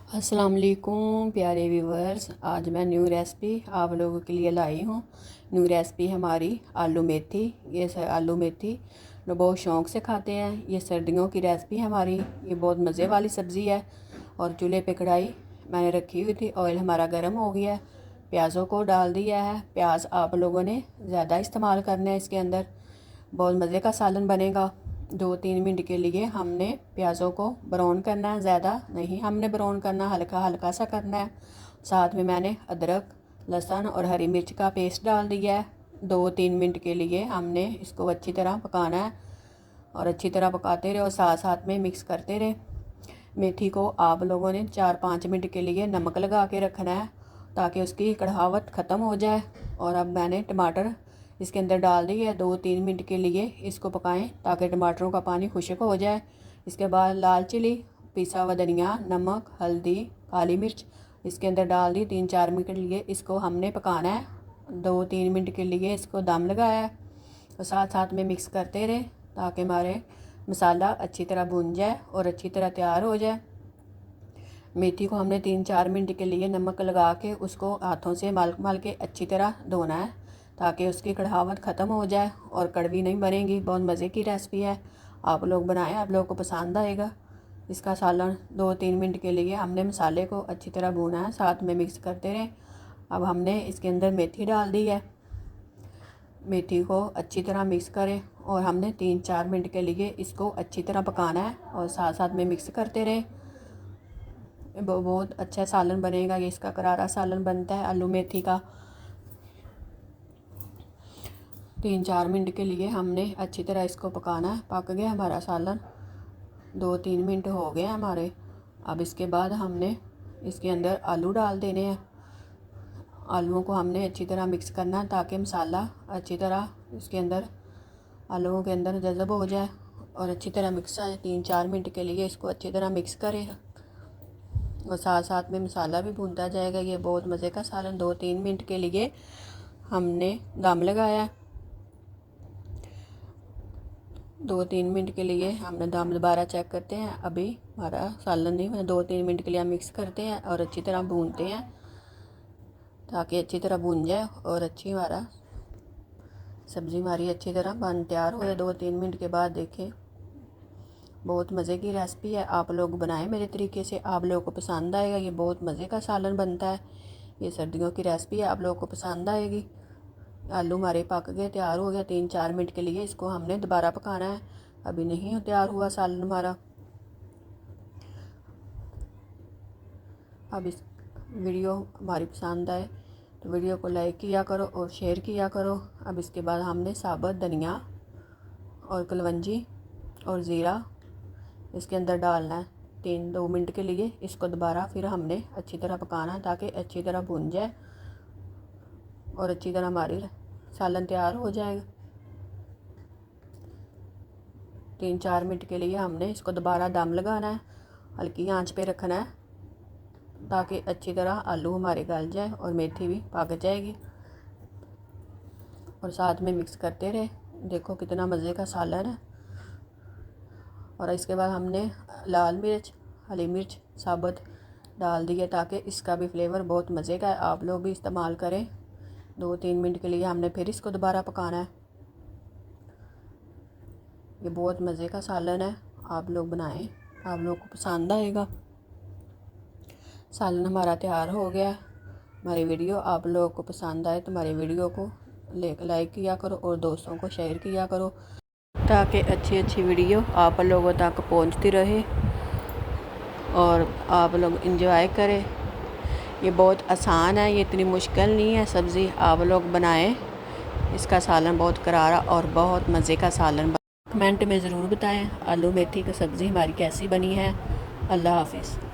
अस्सलाम वालेकुम प्यारे व्यूवर्स। आज मैं न्यू रेसिपी आप लोगों के लिए लाई हूँ। न्यू रेसिपी हमारी आलू मेथी। ये आलू मेथी लोग बहुत शौक़ से खाते हैं। ये सर्दियों की रेसिपी हमारी। ये बहुत मज़े वाली सब्ज़ी है। और चूल्हे पे कढ़ाई मैंने रखी हुई थी। ऑयल हमारा गर्म हो गया है। प्याज़ों को डाल दिया है। प्याज आप लोगों ने ज़्यादा इस्तेमाल करना है। इसके अंदर बहुत मज़े का सालन बनेगा। 2-3 मिनट के लिए हमने प्याज़ों को ब्राउन करना है, ज़्यादा नहीं हमने ब्राउन करना, हल्का हल्का सा करना है। साथ में मैंने अदरक, लहसुन और हरी मिर्च का पेस्ट डाल दिया है। 2-3 मिनट के लिए हमने इसको अच्छी तरह पकाना है और अच्छी तरह पकाते रहे और साथ साथ में मिक्स करते रहे। मेथी को आप लोगों ने 4-5 मिनट के लिए नमक लगा के रखना है ताकि उसकी कड़वाहट ख़त्म हो जाए। और अब मैंने टमाटर इसके अंदर डाल दी है। 2-3 मिनट के लिए इसको पकाएं ताकि टमाटरों का पानी खुश्क हो जाए। इसके बाद लाल चिली, पिसा हुआ धनिया, नमक, हल्दी, काली मिर्च इसके अंदर डाल दी। 3-4 मिनट के लिए इसको हमने पकाना है। 2-3 मिनट के लिए इसको दम लगाया है और साथ साथ में मिक्स करते रहे ताकि हमारे मसाला अच्छी तरह भुन जाए और अच्छी तरह तैयार हो जाए। मेथी को हमने 3-4 मिनट के लिए नमक लगा के उसको हाथों से मल के अच्छी तरह धोना है ताकि उसकी कड़वाहट ख़त्म हो जाए और कड़वी नहीं बनेगी। बहुत मज़े की रेसिपी है। आप लोग बनाएं, आप लोगों को पसंद आएगा। इसका सालन 2-3 मिनट के लिए हमने मसाले को अच्छी तरह भूना है, साथ में मिक्स करते रहें। अब हमने इसके अंदर मेथी डाल दी है। मेथी को अच्छी तरह मिक्स करें और हमने 3-4 मिनट के लिए इसको अच्छी तरह पकाना है और साथ साथ में मिक्स करते रहें। बहुत अच्छा सालन बनेगा। ये इसका करारा सालन बनता है आलू मेथी का। 3-4 मिनट के लिए हमने अच्छी तरह इसको पकाना है। पक गया हमारा सालन, 2-3 मिनट हो गए हमारे। अब इसके बाद हमने इसके अंदर आलू डाल देने हैं। आलूओं को हमने अच्छी तरह मिक्स करना है ताकि मसाला अच्छी तरह इसके अंदर आलूओं के अंदर जज़ब हो जाए और अच्छी तरह मिक्स आए। 3-4 मिनट के लिए इसको अच्छी तरह मिक्स करें और साथ साथ में मसाला भी भूनता जाएगा। ये बहुत मज़े का सालन। 2-3 मिनट के लिए हमने दम लगाया। 2-3 मिनट के लिए हमने दम दोबारा चेक करते हैं। अभी हमारा सालन नहीं बना। 2-3 मिनट के लिए हम मिक्स करते हैं और अच्छी तरह भूनते हैं ताकि अच्छी तरह भून जाए और अच्छी हमारा सब्ज़ी हमारी अच्छी तरह बन तैयार हो जाए। 2-3 मिनट के बाद देखें, बहुत मज़े की रेसिपी है। आप लोग बनाएं मेरे तरीके से, आप लोगों को पसंद आएगा। ये बहुत मज़े का सालन बनता है। ये सर्दियों की रेसिपी है, आप लोगों को पसंद आएगी। आलू हमारे पक गए, तैयार हो गया। 3-4 मिनट के लिए इसको हमने दोबारा पकाना है। अभी नहीं तैयार हुआ सालन हमारा। अब इस वीडियो हमारी पसंद आए तो वीडियो को लाइक किया करो और शेयर किया करो। अब इसके बाद हमने साबुत धनिया और कलवंजी और ज़ीरा इसके अंदर डालना है। 3-2 मिनट के लिए इसको दोबारा फिर हमने अच्छी तरह पकाना है ताकि अच्छी तरह भुन जाए और अच्छी तरह हमारी सालन तैयार हो जाएगा। 3-4 मिनट के लिए हमने इसको दोबारा दम लगाना है, हल्की आंच पे रखना है ताकि अच्छी तरह आलू हमारे गल जाए और मेथी भी पक जाएगी। और साथ में मिक्स करते रहे। देखो कितना मज़े का सालन है। और इसके बाद हमने लाल मिर्च, हरी मिर्च साबुत डाल दी है ताकि इसका भी फ्लेवर बहुत मज़े का है। आप लोग भी इस्तेमाल करें। 2-3 मिनट के लिए हमने फिर इसको दोबारा पकाना है। ये बहुत मज़े का सालन है, आप लोग बनाएं, आप लोगों को पसंद आएगा। सालन हमारा तैयार हो गया। हमारी वीडियो आप लोगों को पसंद आए तो हमारी वीडियो को लाइक किया करो और दोस्तों को शेयर किया करो ताकि अच्छी अच्छी वीडियो आप लोगों तक पहुंचती रहे और आप लोग इंजॉय करें। ये बहुत आसान है, ये इतनी मुश्किल नहीं है सब्ज़ी। आप लोग बनाएं। इसका सालन बहुत करारा और बहुत मज़े का सालन। कमेंट में ज़रूर बताएं आलू मेथी की सब्ज़ी हमारी कैसी बनी है। अल्लाह हाफिज़।